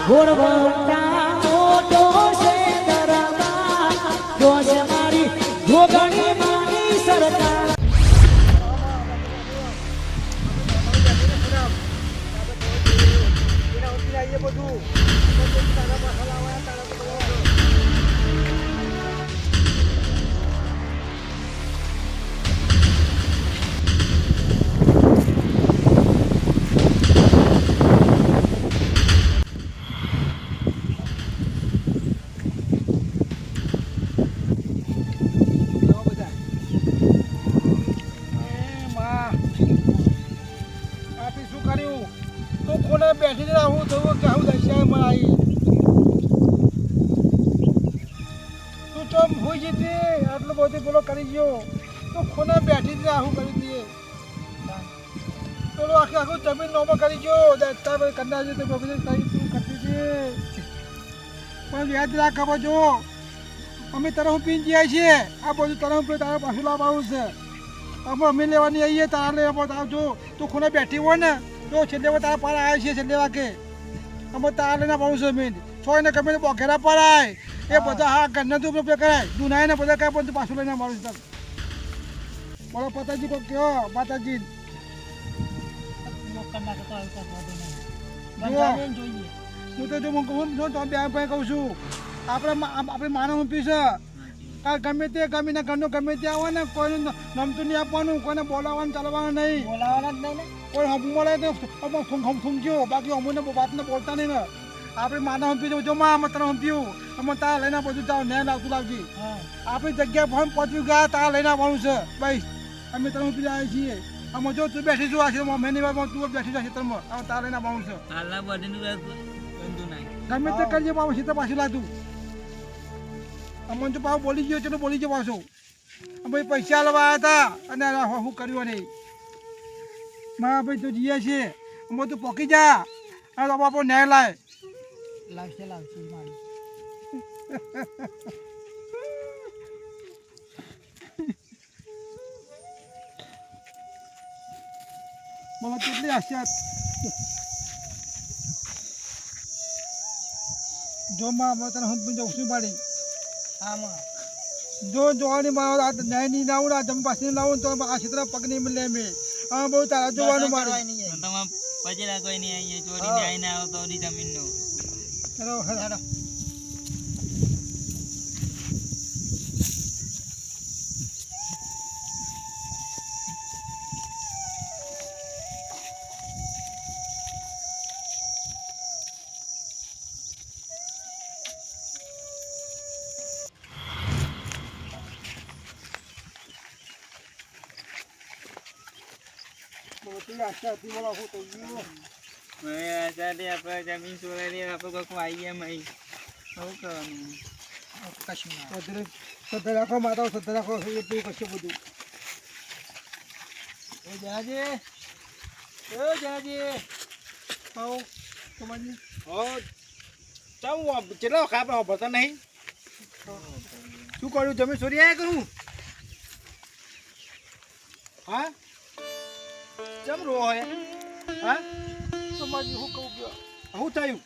ઘોડવટા મોટો છે દરબાર જોશ મારી જોગણી માની સરકાર બેઠી રહું થયું કે હું દશમાં આવી તું ચમ હોઈ જતી આટલું બધું પેલો કરી ગયો તું ખોને બેઠી જ રાહું કરી દઈએ પેલો આખે આખું જમીન નોમો કરી ગયો દસ્તા ભાઈ કન્યા છે તો બધી કરી તું કરતી હતી પણ યાદ રાખ ખબર જો અમે તરફ પીને જઈએ છીએ આ બધું તરફ તારે પાછું લાવવાનું છે અમે લેવાની આવીએ તારા લેવા આવજો તું ખોને બેઠી હોય ને તો છેલ્લે તારા પાર આવે છે છેલ્લે વાગે અમે તારા લઈને બહુ જમીન છોય ને ગમે બોઘેરા પડાય એ બધા હા ઘરના તું ઉપયોગ કરાય દુનાય ને બધા કાંઈ બધું પાછું લઈને મારું છે બોલો પતાજી કોઈ કહો માતાજી હું તો જો હું કહું છું તો બે ભાઈ કહું છું આપણે માનવ પીશે ગમે તે ગમીને ઘરનું ગમે તે આવે ને કોઈનું નમતું નહીં આપવાનું કોઈને બોલાવવાનું ચાલવાનું નહીં બોલાવવાના જ નહીં ને કોઈ મળે તો થૂંક્યો બાકી અમુને વાતને બોલતા નહીં ને આપણે માનવ પીવું જો માં અમે તને પીવું અમે તારા લઈને બધું જાવ ને લાવતું લાવજી આપણી જગ્યા ફોન પહોંચ્યું ગયા તારા લઈને આવવાનું છે ભાઈ અમે તને પી આવ્યા છીએ અમે જો તું બેઠી છું આ મેની વારમાં તું બેઠી જશે તમે તારા લઈને આવવાનું છે ગમે તે કરીએ પાછું સીધા પાછું લાતું અમને તો પાછું બોલી ગયો ચલો બોલી ગયો પાછું ભાઈ પૈસા લેવા આવ્યા હતા અને શું કર્યું નહીં મારા ભાઈ તો જઈએ છીએ અમે તું પોકી જા આ તો બાપો ન્યાય લાય લાવશે મારી બોલો કેટલી આશા જો માં તને હું જઉં છું પાડી જો જોવાની મારા ન્યાય નહીં લાવું આ જમ પાછી લાવું તો આ ક્ષેત્ર પગ નહીં મળે મેં હા બહુ તારા જોવાનું મારે પછી કોઈ નહીં આવીએ ચોરીને આવીને આવો તો જમીન નો હેલો જમીન ચોરાડી આપણે કોઈ આવી ગયા મહી શું કરવાનું શ્રદ્ધા રાખો માતા શ્રદ્ધા રાખો એટલું કશું બધું જણાજી આવો તમારી કેટલા વખત આપણે ભરતા નહીં શું કર્યું જમીન ચોરી આવ્યા કરું હા ચમ રો હોય હા તમારી શું કહું ગયો શું થયું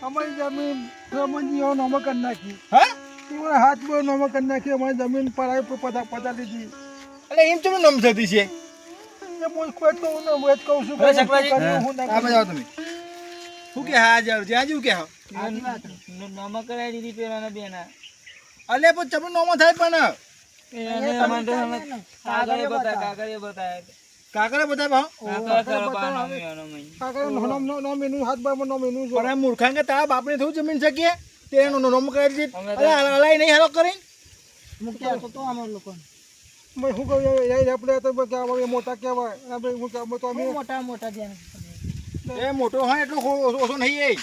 અમારી જમીન રમણજીઓ નોમો કરી નાખી હા તમારા હાથ બહુ નોમો કરી નાખી અમારી જમીન પડાવી પતા લીધી એટલે એમ ચમ નમ થતી છે એ હું કોઈ કહું ને હું જ કહું છું હવે સકલાજી, હું ના આ બાજુ આવો તમે શું કે હા જાવ જ્યાં જેવું કે હા નમક કરાવી દીધી પેલા બેના અલે પણ ચમ નોમો થાય પણ કાકરે બધા ભાવ મેનુ હાથ બાર નો મેનુ જો પણ મૂર્ખાંગ તારા બાપને થોડું જમીન છે કે તેનો નોમ કરી દીધી અલે અલાઈ નહીં હાલો કરી મુક્યા તો અમાર લોકો મેં હું કહું આપણે તો કહેવાય મોટા કહેવાય આપણે હું કહું તો અમે મોટા ધ્યાન એ મોટો હોય એટલો ઓછો નહીં એ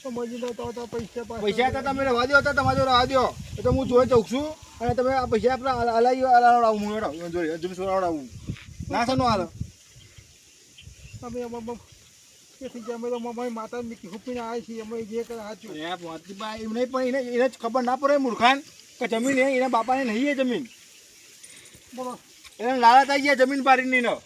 સમજી લો તો પૈસા હતા તમે રહેવા દો હતા તમારે રહેવા દો એ તો હું જોઈ જઉં છું અને તમે આ પૈસા આપણે અલાવડાવું હું જોઈ જમીન સોરાવડાવું ના સનો હાલ અમે તેથી અમે તો મારી માતા હુપીને આવી છીએ અમે જે કરે સાચું એમ નહીં પણ એને જ ખબર ના પડે મૂર્ખાન કે જમીન એના બાપાને નહીં એ જમીન બોલો એને લાલચ આવી ગયા જમીન પાડીની નો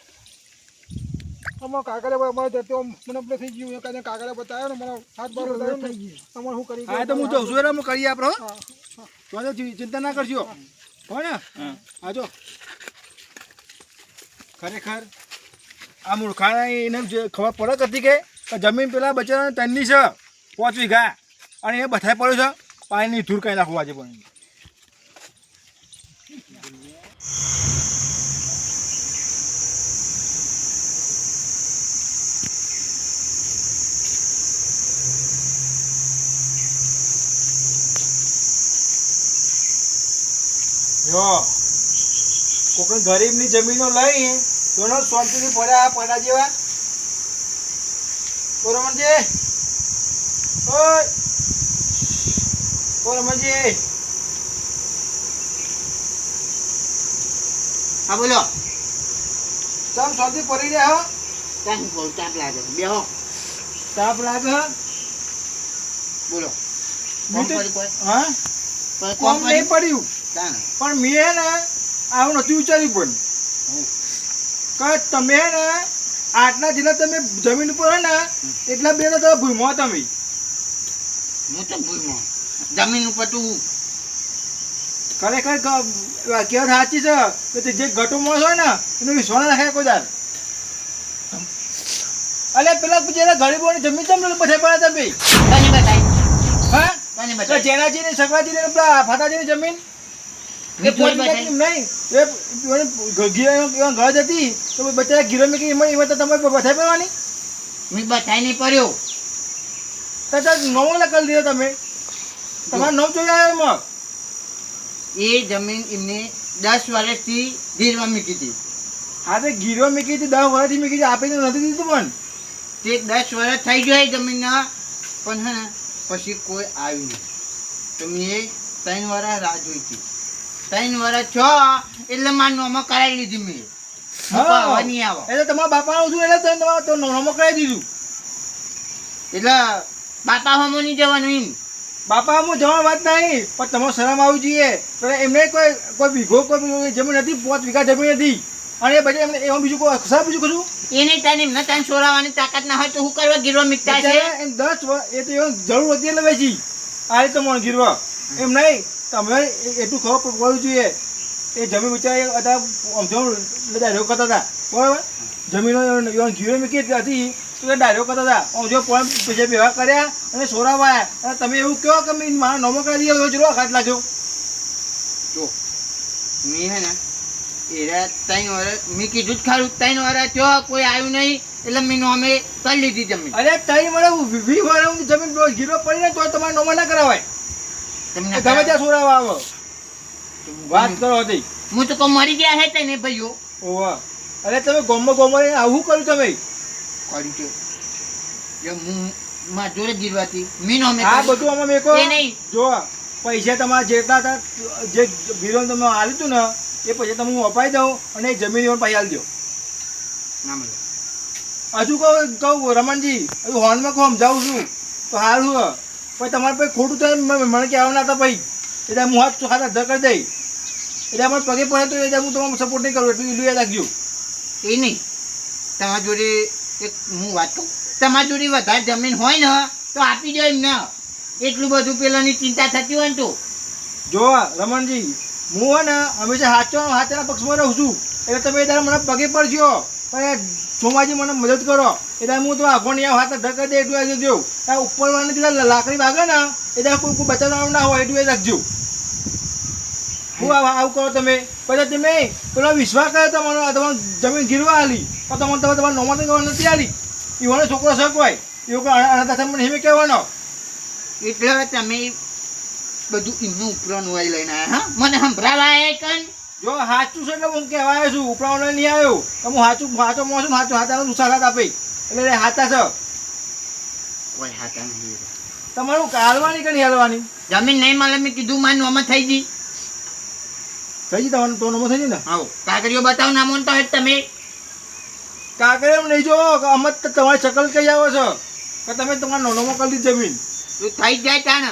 અમારા કાકાને અમારે તો મને પેલો થઈ ગયું કાંઈ કાકાને બતાવ્યો ને મને હાથ બાર બતાવ્યો થઈ ગયું તમારે શું કરી હા તો હું જઉં છું એટલે હું કરીએ આપણે હો. તો ચિંતા ના કરજો હો ને હા જો ખરેખર આ મૂર્ખાને એને ખબર પડે હતી કે જમીન પેલા બચારાને તનની છે 5 વીઘા અને એ બધાય પડ્યું છે પાણીની ધૂળ કાંઈ નાખવા આજે પણ જો કોઈ ગરીબની જમીનો લઈ તો શાંતિથી પડ્યા પડ્યા જેવા રમણજી ઓય રમણજી હા બોલો ચમ શાંતિ પડી રહ્યા હો કાંઈ બોલ તાપ લાગે બેહો તાપ લાગે હે? બોલો મેં તો- કોમ કોઈ હા કોઈ કોમ નહીં પડ્યું તાણ પણ મેં ને આવું નથી વિચાર્યું પણ કે તમે ને આટલા જેટલા તમે જમીન ઉપર હે ને એટલા બે તો તમે ભૂમો તમે હું તો ભૂલમાં જમીન ઉપર તું ખરેખર કહેવત સાચી છે કે તે જે ઘટો માણસ હોય ને એનો વિશ્વાસ રાખે કોઈ દાર અલે પેલા જેના ગરીબોની જમીન ચમ બધે પડે તમે કને બતાય હા કને તો બતાય જેનાજીની સકવાજીની પેલા ફાતાજીની જમીન એ મીઠું પોચ બતાય નહીં એ ઘર હતી તો બચારા ગીરો મેં એમાં તો તમારે બધાય પડવાની મેં બતાય નહીં પડ્યો તો નવો લખી દીધો તમે તમારું નામ જોઈ આવ્યો એમાં એ જમીન એમને 10 વર્ષથી ગીરવા મૂકી હતી હા તો ગીરો મૂકી હતી 10 વર્ષથી મૂકી હતી આપીને નથી દીધું પણ તે 10 વર્ષ થઈ ગયો એ જમીનના પણ હે ને પછી કોઈ આવ્યું નહીં તો મેં 3 વર્ષ રાહ જોઈ હતી 3 વર્ષ છો એટલે મારું આમાં કરાવી લીધી મેં હા. નહીં આવો એટલે તમારા બાપાનું શું એટલે તમે તમારે તો નામો કરાવી દીધું એટલે બાપા હોમો નહીં જવાનું એમ બાપા હું જવા વાત નહીં પણ તમારે શરમ આવવી જોઈએ તો એમને કોઈ વીઘો કોઈ જમીન નથી 5 વીઘા જમીન હતી અને એ પછી એમને એમાં બીજું કોઈ સાહેબ બીજું કશું એને તને એમને તને છોડાવવાની તાકાત ના હોય તો હું કરવા ગીરવા મીકતા છે બિચારા એમ 10 એ તો એમ જરૂર હતી એટલે વેચી આ રીતે મને ગીરવા એમ નહીં તમે એટલું ખબર પડવું જોઈએ એ જમીન બિચારા અત્યારે ડાયરો કરતા હતા બરાબર જમીનો ગીરો મૂકી હતી તો એ ડાયરો કરતા હતા આમ જો પણ બીજા ભેગા કર્યા અને સોરાવાયા અને તમે એવું કહો કે મેં મારા નોમો કરી દીધો જો ખાટ લાગ્યો જો મેં હે ને એરા 3 વર્ષ મેં કીધું જ ખરું 3 વર્ષ થયો કોઈ આવ્યું નહીં એટલે મેં નોમે કરી લીધી જમીન અરે તઈ મને 20 વર્ષ જમીન ગીરો પડી ને તો તમારે નોમો ના કરાવાય તમને ગમે ત્યાં સોરાવા આવો વાત કરો હતી હું તો કોઈ મરી ગયા હે તને ભાઈઓ ઓવા અરે તમે ગોમો આવું કર્યું તમે કરી છે જો હું માં જોડે ગીરવાથી મેં નોમે આ કરી. બધું અમે મેકો એ નહીં જો પૈસા તમારા જેટલા હતા જે ગીરો તમે આલ્યું હતું ને એ પૈસા તમે હું અપાઈ દઉં અને એ જમીન પણ પૈસા આલજો ના મળે હજુ કહું રમણજી હજુ હોર્નમાં કહું સમજાવું છું તો સારું પછી તમારે પછી ખોટું થાય મને કહેવા ના હતા પછી એટલે હું હાથ ખાતા ધર કરી દઈ એટલે અમારે પગે પડે તો એટલે હું તમારે સપોર્ટ નહીં કરું એટલું યાદ રાખજો એ નહીં તમારા જોડે એક હું વાત કહું તમારા જોડે વધારે જમીન હોય ને તો આપી દો એમને એટલું બધું પેલાની ચિંતા થતી હોય ને તો જો રમણજી હું હોય ને હંમેશા હાચાના પક્ષમાં રહું છું એટલે તમે એ મને પગે પડજો પણ ચોમાજી મને મદદ કરો એટલે હું તો આગળ નહીં હાથ ધક્કા દે એટલું આવી દેવું આ ઉપરવાળી પેલા લાકડી વાગે ને એટલે કોઈ બચાવવાનું ના હોય એટલું એ રાખજો હું આવું કરો તમે પછી તમે પેલો વિશ્વાસ કર્યો તમારો જમીન ગીરવા આલી તો તમારે નોમાં તો નથી આલી એવાનો છોકરો શકવાય એવું અનાથ મને હિમે કહેવાનો એટલે તમે બધું એમનું ઉપરાનું વાય લઈને આવ્યા હા મને સંભળાવા આવ્યા કન જો સાચું છે એટલે હું કહેવા આવ્યો છું ઉપરાવાનો નહીં આવ્યો તો હું સાચો મોસું સાચું હાથાનો સાથ આપે એટલે હાથા છે કોઈ હાથા નહીં તમારું હાલવાની કે નહીં હાલવાની જમીન નહીં મળે મેં કીધું મારું નોમાં થઈ ગઈ થઈ ગઈ તમારું તો નમો થઈ ગઈ ને આવો કાગળીઓ બતાવો ના મોનતા હોય તો તમે કાંકરે એમ નહીં જો કે અમે તો તમારી શકલ કઈ આવો છો કે તમે તમારા નોનોમો કરી દીધી જમીન તો થઈ જ જાય તાણ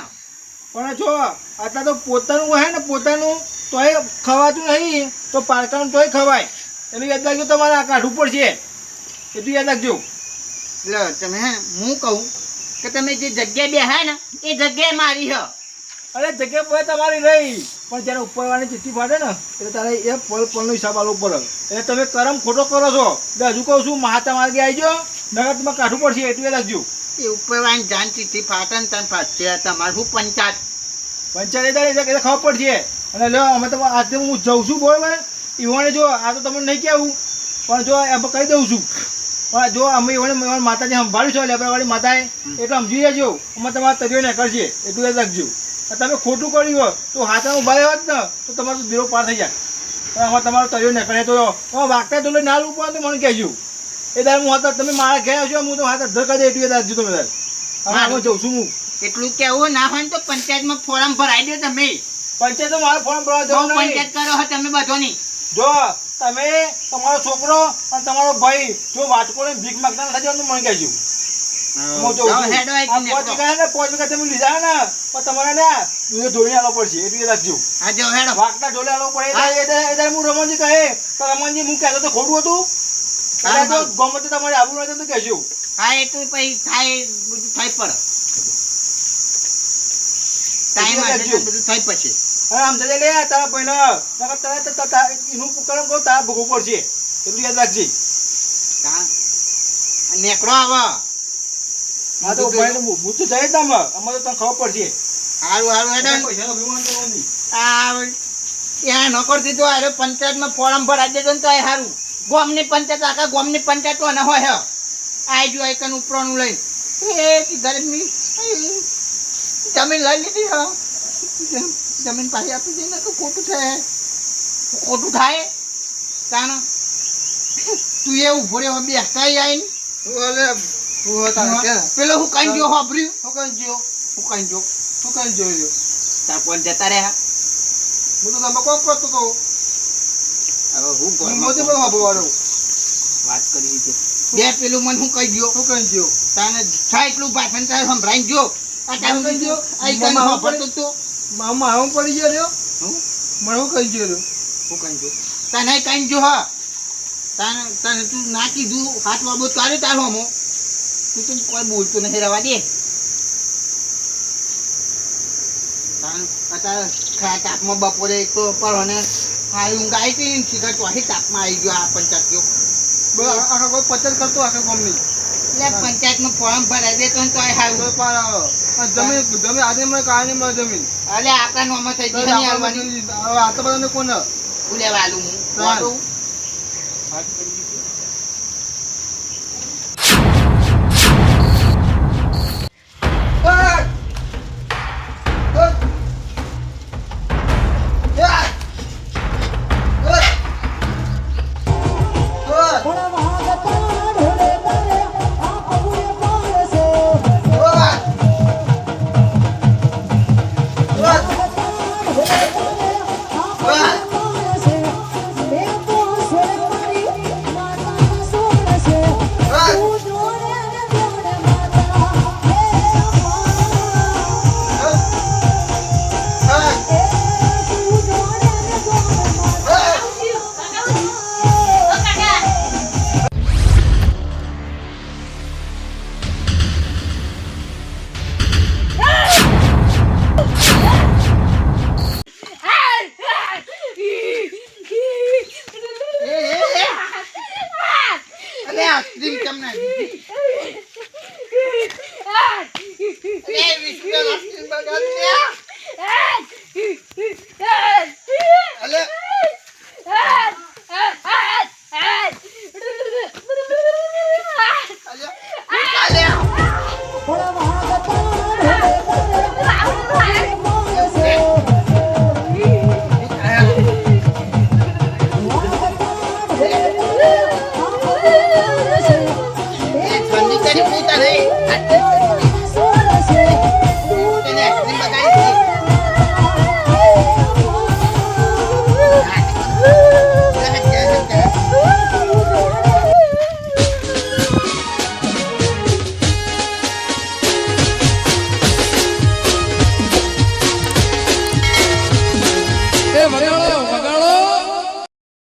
પણ જો આટલા તો પોતાનું હોય ને પોતાનું તોય ખવાતું નહીં તો પારકાનું તોય ખવાય એનું યાદ રાખજો તમારે આ કાઢવું પડશે એટલું યાદ રાખજો. લો તમે હે હું કહું કે તમે જે જગ્યાએ બેહ્યા ને એ જગ્યાએ મારી હ અરે જગ્યા પર તમારી રહી, પણ જ્યારે ઉપરવાળી ચિઠ્ઠી ફાટે ને એટલે તારે એ પલનો હિસાબ આલવો પડે. એટલે તમે કરમ ખોટો કરો છો. એટલે હજુ કહું છું મહાત્મા માર્ગે આવી જાઓ, નગર તમે કાઢવું પડશે એટલું યાદ રાખજો. એ ઉપરવાળી જાન ચીઠી ફાટન તન ફાટશે તમારું પંચાયત પંચાયત એટલે ખબર પડશે. અને લો અમે તો આજે હું જઉં છું બરોબર, ઈવોને જો આ તો તમને નહીં કહેવું, પણ જો એમ કહી દઉં છું. પણ જો અમે ઈવોને માતાજી સંભાળ્યું છે લેબરવાળી માતાએ, એટલે સમજી લેજો અમે તમારા તરીઓ ને કરશે એટલું યાદ રાખજો. તમે ખોટું કર્યું હોય તો હાથમાં ઉભા રહેવા જ ને તો તમારું દીરો પાર થઈ જાય. પણ આમાં તમારો તરીઓ ને કરે તો વાગતા તો ના લૂપવા તો મને કહેજો. એ દાર હું હતા તમે મારા ઘેર આવશો હું તો હાથ અધર કરી દે એટલું યાદ રાખજો. તમે દાર હવે જઉં છું હું. એટલું કેવું ના હોય ને તો પંચાયતમાં ફોરમ ભરાઈ દો તમે. પંચાયત તો મારો ફોર્મ ભરવા બહુ જવું નહીં. પંચાયત કરો હો તમે બધોની. જો તમે તમારો છોકરો અને તમારો ભાઈ જો વાટકો ને ભીખ માંગતા નથી જવાનું મને કહેજો. હું જોઉં છું. હેડો આ આવી પાંચ વીઘા ને 5 વીઘા તમે લીધા ને પણ તમારે ને એ ધોઈને આલવો પડશે એટલું યાદ રાખજો. હા જો હેડો વાગતા ઢોલે આલવો પડે. એટલે હું રમણજી કહે તો રમણજી હું કહેતો તો ખોટું હતું. એટલે તો ગમે તે તમારે આવું નથી તો કહેજો. હા એટલું પછી થાય બધું થઈ પડે ટાઈમ આજે તો બધું થઈ પછી. અને આમ જજે લે તારા ભાઈને એનું કરમ કહું તારા ભોગવવું પડશે એટલું યાદ રાખજે. હા નેકડો આવો. હા તો ભાઈને હું તો જઈ જ ના અમારે તો તને ખબર પડશે. હારું હારું હેડો. પૈસાનો અભિમાન કરવો નહીં. આ ત્યાં નોકર દીધો હારે પંચાયતમાં ફોરમ ભરાઈ દેજો ને તો એ સારું. ગામની પંચાયત આખા ગામની પંચાયત તો ના હોય આ જો એકન ઉપરનું લઈને એ ગરમી જમીન લઈ લીધી હા જમીન પાછી આપી દે ને તો ખોટું થાય તાનો તું એ ઉભો રહ્યો બેસતા આવીને પેલો હું કઈ ગયો વાપર્યું હું કઈ ગયો તાર કોણ જતા રહ્યા હું તો તમે કોક કરતો તો હવે હું મોદી પણ વાપરવાનો વાત કરી છે બે પેલું મને હું કહી ગયો તાને થાય એટલું ભાષણ તારે સંભળાઈ ગયો આ ટાઈમ કહી ગયો આ કઈ વાપરતો તો મામા હું પડી ગયો રહ્યો મને હું કહી ગયો હું કઈ ગયો તને કઈ ગયો હા તને તું ના કીધું હાથ બાબત કરે તારો હમો તું તો કોઈ બોલતો નહીં રવા દે અત્યારે તાપમાં બપોરે એક તો પર અને હારી ઊંઘ આવી હતી ને સીધા ચોથી તાપમાં આવી ગયો આ પંચાયત ગયો આખા કોઈ પચાસ કરતો આખા ગામની એટલે પંચાયતમાં ફોર્મ ભરાઈ દે તો હારું જમીન આજે મને કાંઈ નહીં મળે જમીન અલે આપણા નોમાં થઈ ગઈ નહીં આવવાની આ તો બધાને કોને ઉલેવા આલું હું સારું. અલે આઈસ્ક્રીમ કેમ ના અલે વિસ્કર આઈસ્ક્રીમ બગાડ દે અલે ઠંડી કરી પૂછતા નહીં